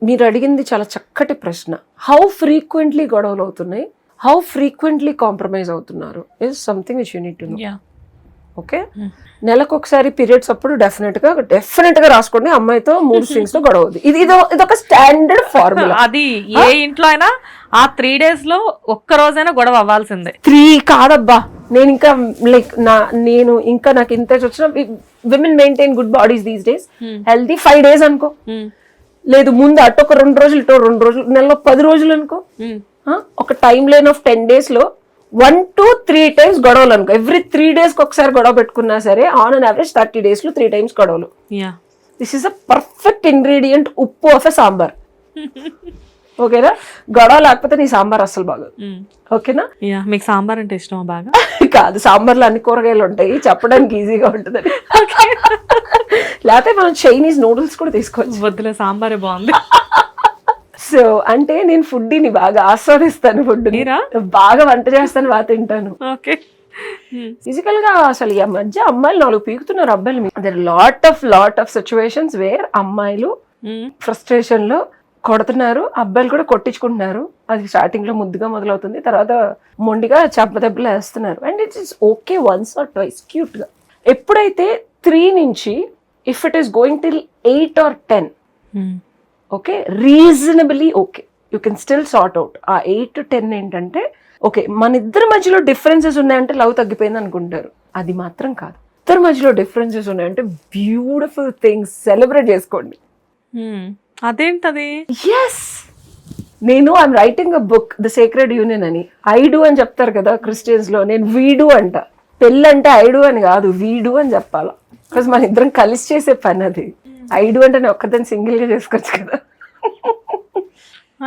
మీరు అడిగింది చాలా చక్కటి ప్రశ్న. హౌ ఫ్రీక్వెంట్లీ గొడవలు అవుతున్నాయి, హౌ ఫ్రీక్వెంట్లీ కాంప్రమైజ్ అవుతున్నారు is something which you need to know. Okay, నెలకు ఒకసారి పీరియడ్స్ అప్పుడు డెఫినెట్ గా రాసుకోండి అమ్మాయితో మూడ్ స్వింగ్స్ తో గొడవ. ఇదొక స్టాండర్డ్ ఫార్ములా. అది ఏ ఇంట్లో అయినా ఆ 3 days లో ఒక్క రోజైనా గొడవ అవ్వాల్సిందే. 3 కాదబ్బా, నేను ఇంకా లైక్ నేను ఇంకా నాకు ఇంత వచ్చిన women maintain good bodies these days. Healthy 5 days అనుకో, లేదు ముందు అటు ఒక 2 రోజులు ఇటు 2 రోజులు, నెలలో 10 రోజులు అనుకో. ఒక టైం లైన్ ఆఫ్ 10 days లో 1 to 3 times గొడవలు అనుకో. ఎవ్రీ 3 days కి ఒకసారి గొడవ పెట్టుకున్నా సరే ఆన్ అన్ యావరేజ్ 30 days లో 3 times గొడవలు. This is a perfect ingredient ఉప్పు ఆఫ్ ఎ సాంబార్. ఓకేనా, గొడవ లేకపోతే నీ సాంబార్ అస్సలు బాగోదు. ఓకేనా, మీకు సాంబార్ అంటే ఇష్టమా బాగా? కాదు, సాంబార్లో అన్ని కూరగాయలు ఉంటాయి, చెప్పడానికి ఈజీగా ఉంటుంది. లేకపోతే మనం చైనీస్ నూడిల్స్ కూడా తీసుకోవచ్చు. వద్దులే, సాంబారే బాగుంది. సో అంటే నేను ఫుడ్ని బాగా ఆస్వాదిస్తాను, ఫుడ్ బాగా వంట చేస్తాను, బాగా తింటాను. ఫిజికల్ గా అసలు ఈ మధ్య అమ్మాయిలు 4 పీకుతున్నారు అబ్బాయిలు మీద. There lot of situations where అమ్మాయిలు ఫ్రస్ట్రేషన్ లో కొడుతున్నారు, అబ్బాయిలు కూడా కొట్టించుకుంటున్నారు. అది స్టార్టింగ్ లో ముద్దుగా మొదలవుతుంది, తర్వాత మొండిగా దెబ్బలు వేస్తున్నారు. And it's okay once or twice cute గా. ఎప్పుడైతే 3 నుంచి if it is going till 8 or 10, okay, reasonably okay, you can still sort out. ఆ 8 to 10 ఏంటంటే ఓకే, మన ఇద్దరి మధ్యలో డిఫరెన్సెస్ ఉన్నాయంటే లవ్ తగ్గిపోయింది అనుకుంటారు. అది మాత్రం కాదు. ఇద్దరి మధ్యలో డిఫరెన్సెస్ ఉన్నాయంటే బ్యూటిఫుల్ థింగ్స్ సెలబ్రేట్ చేసుకోండి. అదేంటది? ఎస్, నేను I'm writing a book the sacred union అని. ఐ డూ అని చెప్తారు కదా క్రిస్టియన్స్ లో, నేను వీడు అంట. పెళ్ళి అంటే ఐడు అని కాదు, వీడు అని చెప్పాలా. బికాస్ మన ఇద్దరం కలిసి చేసే పని అది. ఐడు అంటే నేను ఒక్కదాన్ని సింగిల్ గా చేసుకోవచ్చు కదా.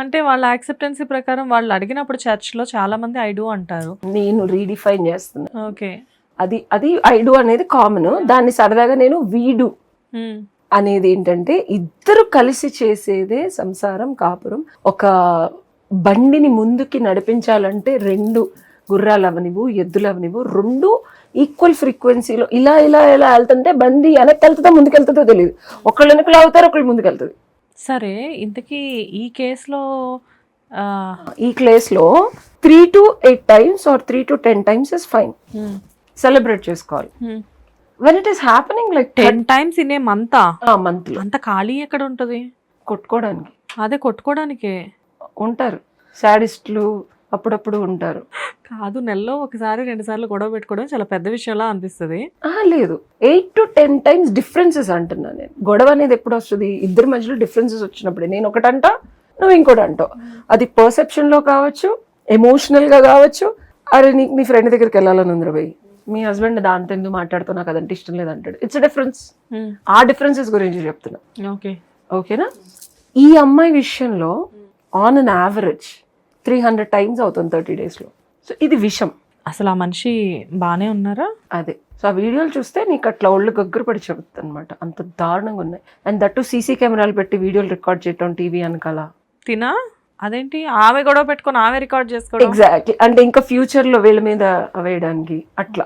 అంటే వాళ్ళ యాక్సెప్టెన్సీ ప్రకారం వాళ్ళు అడిగినప్పుడు చర్చ్ లో చాలా మంది ఐడు అంటారు, నేను రీడిఫైన్ చేస్తున్నా. ఓకే, అది ఐడు అనేది కామన్, దాన్ని సరదాగా నేను వీడు అనేది ఏంటంటే ఇద్దరు కలిసి చేసేదే సంసారం, కాపురం. ఒక బండిని ముందుకి నడిపించాలంటే 2 గుర్రాలు అవనివ్వు, ఎద్దులు అవనివ్వు, 2 ఈక్వల్ ఫ్రీక్వెన్సీలో ఇలా ఇలా ఇలా వెళ్తుంటే బండి వెనక్కి వెళ్తుందో ముందుకు వెళ్తుందో తెలియదు. ఒకళ్ళు వెనకలు అవుతారు, ఒకళ్ళు ముందుకు వెళ్తుంది. సరే, ఇంతకీ ఈ కేసులో 3 to 8 times or 3 to 10 times is fine. Celebrate చేసుకోవాలి. when it is happening like 10 times in a month, month అంత ఖాళీ ఎక్కడ ఉంటది? కొట్టుకోవడానికి. అదే కొట్టుకోవడానికే ఉంటారు సాడిస్టులు, అప్పుడప్పుడు ఉంటారు. కాదు, నెలలో 1-2 సార్లు గొడవ పెట్టుకోవడం చాలా పెద్ద విషయంలా అనిపిస్తుంది. లేదు, 8 to 10 times డిఫరెన్సెస్ అంటున్నా నేను. గొడవ అనేది ఎప్పుడు వస్తుంది? ఇద్దరి మధ్యలో డిఫరెన్సెస్ వచ్చినప్పుడే. నేను ఒకటంటా, నువ్వు ఇంకోటి అంటావు. అది పర్సెప్షన్ లో కావచ్చు, ఎమోషనల్ గా కావచ్చు. అరే నీకు మీ ఫ్రెండ్ దగ్గరికి వెళ్ళాలని ఉంది పోయి, మీ హస్బెండ్ దాంతో ఎందుకు మాట్లాడుతున్నా, నాకు అదంటే ఇష్టం లేదంటాడు. It's difference. ఆ డిఫరెన్సెస్ గురించి చెప్తున్నా. ఓకేనా, ఈ అమ్మాయి విషయంలో ఆన్ అన్ యావరేజ్ 300 times అవుతుంది 30 days లో. సో ఇది విషయం. అసలు ఆ మనిషి బానే ఉన్నారా? అదే. సో ఆ వీడియోలు చూస్తే నీకు అట్లా ఒళ్ళు గగ్గర పడి చెబుతుంది అనమాట, అంత దారుణంగా ఉన్నాయి. అండ్ దట్టు సీసీ కెమెరాలు పెట్టి వీడియోలు రికార్డ్ చేయటం టీవీ అనకాల. అదేంటి, ఆమె గొడవ పెట్టుకొని ఆమె రికార్డ్ చేసుకోవడం? ఎగ్జాక్ట్లీ. అంటే ఇంకా ఫ్యూచర్ లో వీళ్ళ మీద వేయడానికి అట్లా.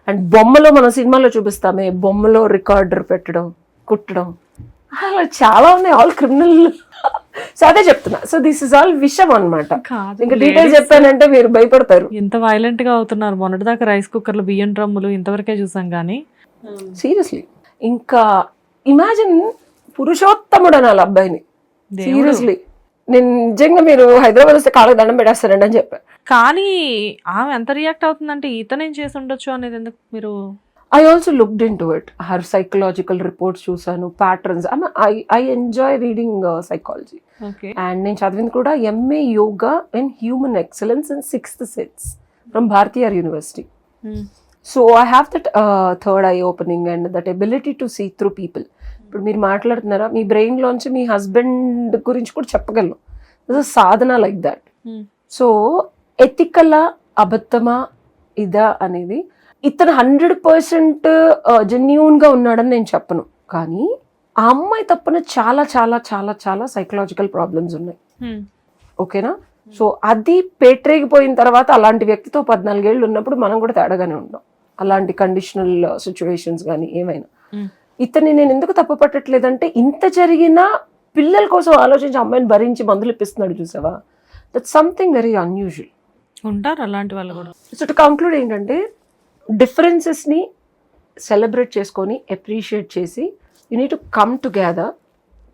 అండ్ బొమ్మలో, మనం సినిమాలో చూపిస్తామే, బొమ్మలో రికార్డర్ పెట్టడం, కుట్టడం, అలా చాలా ఉన్నాయి. All criminal. సో అదే చెప్తున్నా. సో దిస్ ఇస్ ఆల్ విషయం అనమాట. ఇంకా డీటెయిల్స్ చెప్పానంటే మీరు భయపడతారు. ఎంత వైలెంట్ గా అవుతున్నారు. మొన్నటిదాకా రైస్ కుక్కర్లు, బియ్యం డ్రమ్ములు ఇంతవరకే చూసాం కానీ సీరియస్లీ. ఇంకా ఇమాజిన్, పురుషోత్తముడు అనాలి అబ్బాయిని. సీరియస్లీ, నేను నిజంగా మీరు హైదరాబాద్ వస్తే కాళ్ళకి దండం పెట్టేస్తారండి అని చెప్పా. కానీ ఆమె ఎంత రియాక్ట్ అవుతుందంటే ఇతనేం చేసి ఉండొచ్చు అనేది ఎందుకు మీరు? I also looked into it. Her psychological reports చూసాను, patterns. I enjoy reading psychology. Okay. And నేను చదివింది కూడా MA Yoga in Human Excellence in 6th Sense from Bharatiya University. So I have that third eye opening and that ability to see through people. ఇప్పుడు మీరు మాట్లాడుతున్నారా, మీ brain లోంచి మీ husband గురించి కూడా చెప్పగలను. సాధన లైక్ దాట్. సో ఎథికలా, అబద్ధమా, ఇదా అనేది ఇతను 100% జెన్యూన్ గా ఉన్నాడని నేను చెప్పను. కానీ ఆ అమ్మాయి తప్పన చాలా చాలా చాలా చాలా సైకలాజికల్ ప్రాబ్లమ్స్ ఉన్నాయి. ఓకేనా? సో అది పేట్రేగిపోయిన తర్వాత అలాంటి వ్యక్తితో 14 ఏళ్ళు ఉన్నప్పుడు మనం కూడా తేడాగానే ఉంటాం. అలాంటి కండిషనల్ సిచ్యువేషన్స్ కానీ ఏమైనా. ఇతన్ని నేను ఎందుకు తప్పు పట్టట్లేదంటే, ఇంత జరిగినా పిల్లల కోసం ఆలోచించి అమ్మాయిని భరించి మందులు ఇప్పిస్తున్నాడు చూసావా, దట్స్ సంథింగ్ వెరీ అన్యూజువల్. ఉంటారు అలాంటి వాళ్ళు కూడా. సో టు కంక్లూడ్ ఏంటంటే, డిఫరెన్సెస్ని సెలబ్రేట్ చేసుకొని అప్రిషియేట్ చేసి you need to come together,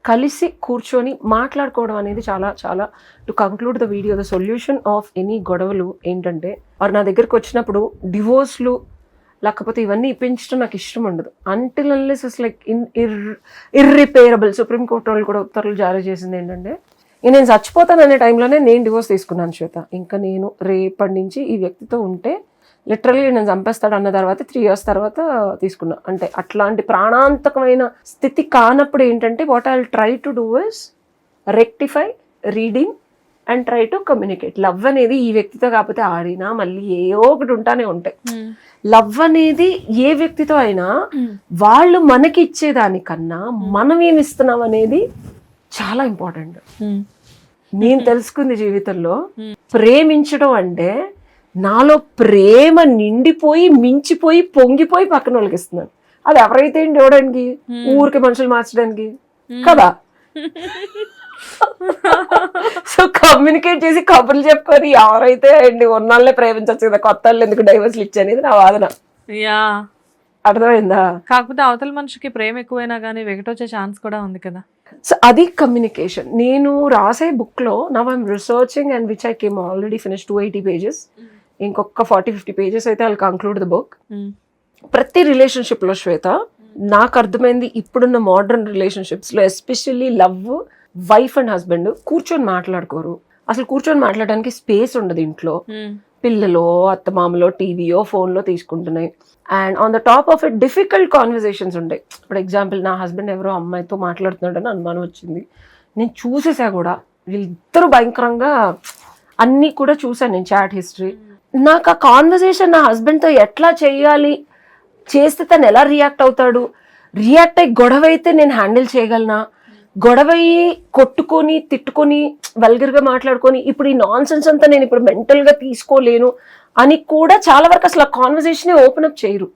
కలిసి కూర్చొని మాట్లాడుకోవడం అనేది చాలా చాలా. To conclude the video, the solution of any గొడవలు ఏంటంటే, వారు నా దగ్గరికి వచ్చినప్పుడు డివోర్స్లు లేకపోతే ఇవన్నీ ఇప్పించడం నాకు ఇష్టం ఉండదు. Until unless it's like irreparable. Supreme court వాళ్ళు కూడా ఉత్తర్వులు జారీ చేసింది ఏంటంటే, నేను చచ్చిపోతాననే టైంలోనే నేను డివోర్స్ తీసుకున్నాను శ్వేత. ఇంకా నేను రేపటి నుంచి ఈ వ్యక్తితో ఉంటే లిటరల్లీ నేను చంపేస్తాడు అన్న తర్వాత 3 years తర్వాత తీసుకున్నా. అంటే అట్లాంటి ప్రాణాంతకమైన స్థితి కానప్పుడు ఏంటంటే, what I will try to do is rectify, reading and try to communicate. Love అనేది ఈ వ్యక్తితో కాకపోతే ఆడినా మళ్ళీ ఏవో ఒకటి ఉంటానే ఉంటాయి. లవ్ అనేది ఏ వ్యక్తితో అయినా వాళ్ళు మనకి ఇచ్చేదానికన్నా మనం ఏమి ఇస్తున్నాం అనేది చాలా ఇంపార్టెంట్. నేను తెలుసుకుంది జీవితంలో, ప్రేమించడం అంటే నాలో ప్రేమ నిండిపోయి మించిపోయి పొంగిపోయి పక్కన వాళ్ళకి ఇస్తున్నాను. అది ఎవరైతే ఏంటి ఇవ్వడానికి, ఊరికి మనుషులు మార్చడానికి కదా. సో కమ్యూనికేట్ చేసి కబుర్లు చెప్పుకొని ఎవరైతే అండి ఉన్నోళ్ళే ప్రేమించచ్చు కదా, కొత్త వాళ్ళు ఎందుకు డైవర్స్లు ఇచ్చనేది నా వాదన. యా, అర్థమైందా? కాకపోతే అవతల మనిషికి ప్రేమ ఎక్కువైనా కానీ వెగటొచ్చే ఛాన్స్ కూడా ఉంది కదా. సో అది కమ్యూనికేషన్. నేను రాసే బుక్ లో now I'm researching and which I came already finish 280 pages. ఇంకొక 40-50 pages అయితే ఐల్ కంక్లూడ్ ద బుక్. ప్రతి రిలేషన్షిప్ లో శ్వేత నాకు అర్థమైంది, ఇప్పుడున్న మోడర్న్ రిలేషన్షిప్స్ లో especially love, wife and husband కూర్చొని మాట్లాడుకోరు. అసలు కూర్చొని మాట్లాడడానికి స్పేస్ ఉండదు ఇంట్లో. పిల్లలో, అత్తమామలో, టీవీయో, ఫోన్లో తీసుకుంటున్నాయి. And on the top of it difficult conversations ఉంటాయి. ఫర్ ఎగ్జాంపుల్, నా హస్బెండ్ ఎవరో అమ్మాయితో మాట్లాడుతున్నాడని అనుమానం వచ్చింది. నేను చూసేసా కూడా, వీళ్ళిద్దరూ భయంకరంగా అన్నీ కూడా చూసాను నేను, చాట్ హిస్టరీ. నాకు ఆ కాన్వర్సేషన్ నా హస్బెండ్తో ఎట్లా చేయాలి, చేస్తే తను ఎలా రియాక్ట్ అవుతాడు, రియాక్ట్ అయ్యి గొడవ అయితే నేను హ్యాండిల్ చేయగలనా, గొడవ కొట్టుకొని తిట్టుకొని వల్గర్గా మాట్లాడుకొని ఇప్పుడు ఈ నాన్ సెన్స్ అంతా నేను ఇప్పుడు మెంటల్గా తీసుకోలేను అని కూడా చాలా వరకు అసలు ఆ కాన్వర్సేషన్ ఓపెన్ అప్ చేయరు.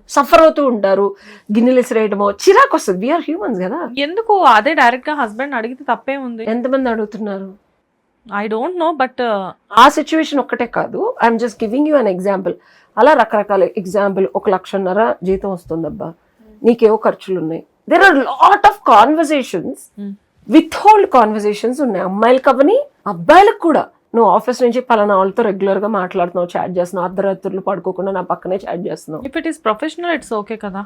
సఫర్ అవుతూ ఉంటారు, గిన్నెలు ఇసిరేయడమో, చిరాకు వస్తుంది. వీఆర్ హ్యూమన్స్ కదా. ఎందుకు అదే డైరెక్ట్ గా హస్బెండ్ అడిగితే తప్పే ఉంది? ఎంతమంది అడుగుతున్నారు? ఐ డోంట్ నో, బట్ ఆ సిచ్యువేషన్ ఒక్కటే కాదు, I'm just giving you an example. అలా రకరకాల ఎగ్జాంపుల్. 1,00,000 జీతం వస్తుందబ్బా, నీకేవో ఖర్చులు ఉన్నాయి. There are lot of conversations, withhold conversations ఉన్నాయి, అమ్మాయిలకు అవని అబ్బాయిలకు కూడా. నువ్వు ఆఫీస్ నుంచి పలానా వాళ్ళతో రెగ్యులర్ గా మాట్లాడుతున్నావు, చాట్ చేస్తున్నావు, అర్ధరాత్రులు పడుకోకుండా నా పక్కనే చాట్ చేస్తున్నావు. If it is professional it's okay కదా.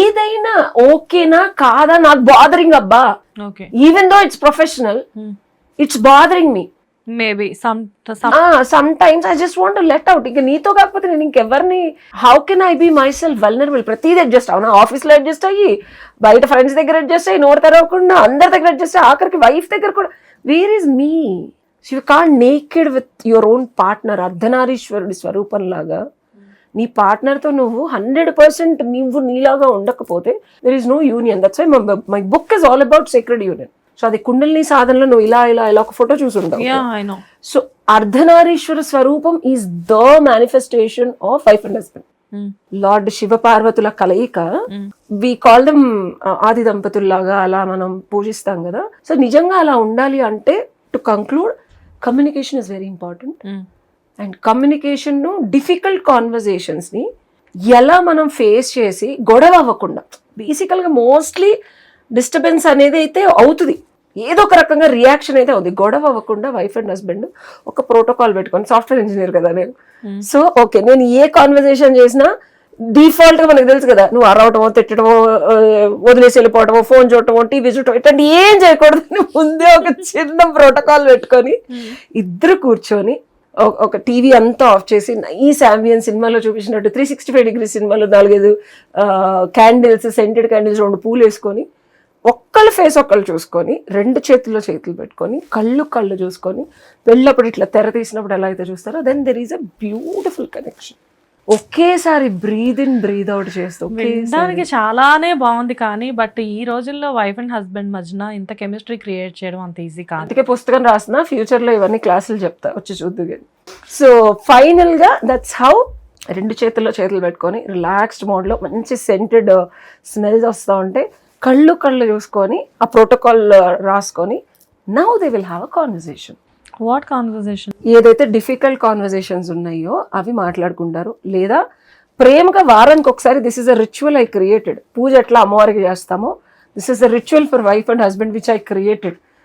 ఏదైనా ఓకేనా కాదా నాకు బాదరింగ్ అబ్బా. Okay, even though it's professional, it's bothering me. Maybe some times I just want to let out. ఇక నీతో కాకపోతే నేను ఇంకెవరిని, how can I be myself vulnerable? ప్రతిదీ అడ్జస్ట్ అవునా, ఆఫీస్ లో అడ్జస్ట్ అయ్యి, బయట ఫ్రెండ్స్ దగ్గర అడ్జస్ట్ అయ్యి, నోరు తెరవకుండా అందరి దగ్గర అడ్జస్ట్ అయ్యి, ఆఖరికి వైఫ్ దగ్గర కూడా. Where is me? You can't naked with your own partner. అర్ధనారీశ్వరుడి స్వరూపం లాగా నీ పార్ట్నర్తో నువ్వు 100% నువ్వు నీలాగా ఉండకపోతే there is no union. That's why my book is all about sacred union. So అది కుండలిని సాధనలో నువ్వు ఇలా ఇలా ఇలా ఒక ఫోటో చూసుంటావు. సో అర్ధనారీశ్వర స్వరూపం is the manifestation of wife and husband. Lord Shiva పార్వతుల కలయిక. వి కాల్ దెమ్ ఆది దంపతుల్లాగా అలా మనం పూజిస్తాం కదా. సో నిజంగా అలా ఉండాలి అంటే, to conclude, communication is very important. And communication ను, డిఫికల్ట్ కాన్వర్సేషన్స్ ని ఎలా మనం ఫేస్ చేసి గొడవ అవ్వకుండా, బేసికల్ గా మోస్ట్లీ డిస్టర్బెన్స్ అనేది అయితే అవుతుంది, ఏదో ఒక రకంగా రియాక్షన్ అయితే అవుతుంది. గొడవ అవ్వకుండా వైఫ్ అండ్ హస్బెండ్ ఒక ప్రోటోకాల్ పెట్టుకొని, సాఫ్ట్వేర్ ఇంజనీర్ కదా నేను. సో ఓకే, నేను ఏ కాన్వర్సేషన్ చేసినా డిఫాల్ట్ గా మనకు తెలుసు కదా, నువ్వు అరవటమో, తిట్టడమో, వదిలేసి వెళ్ళిపోవటమో, ఫోన్ చూడటమో, టీవీ చూడటం, ఇట్లాంటి ఏం చేయకూడదు. ముందే ఒక చిన్న ప్రోటోకాల్ పెట్టుకొని ఇద్దరు కూర్చొని ఒక టీవీ అంతా ఆఫ్ చేసి, నైస్ అంబియన్స్ సినిమాలో చూపించినట్టు 365 degrees సినిమాలో 4-5 క్యాండిల్స్, సెంటెడ్ క్యాండిల్స్, 2 పూలు వేసుకొని, ఒక్కళ్ళ ఫేస్ ఒక్కళ్ళు చూసుకొని, 2 చేతుల్లో చేతులు పెట్టుకొని, కళ్ళు చూసుకొని, వెళ్ళప్పుడు ఇట్లా తెర తీసినప్పుడు ఎలా అయితే చూస్తారో, then there is a beautiful connection. ఒకేసారి బ్రీద్ ఇన్ బ్రీద్ అవుట్ చేస్తూ. దానికి చాలానే బాగుంది, కానీ బట్ ఈ రోజుల్లో వైఫ్ అండ్ హస్బెండ్ మధ్యన ఇంత కెమిస్ట్రీ క్రియేట్ చేయడం అంత ఈజీ కాదు. అందుకే పుస్తకం రాసిన, ఫ్యూచర్ లో ఇవన్నీ క్లాసులు చెప్తా, వచ్చి చూద్దు. సో ఫైనల్ గా దట్స్ హౌ, 2 చేతుల్లో చేతులు పెట్టుకొని రిలాక్స్డ్ మోడ్ లో మంచి సెంటెడ్ స్మెల్స్ వస్తూ ఉంటే కళ్ళు చూసుకొని ఆ ప్రోటోకాల్ రాసుకొని now they will have a conversation. What conversation? ఏదైతే డిఫికల్ట్ కాన్వర్సేషన్స్ ఉన్నాయో అవి మాట్లాడుకుంటారు. లేదా ప్రేమగా వారానికి ఒకసారి this is a ritual I created. పూజ ఎట్లా అమ్మవారికి చేస్తామో this is a ritual for wife and husband which I created.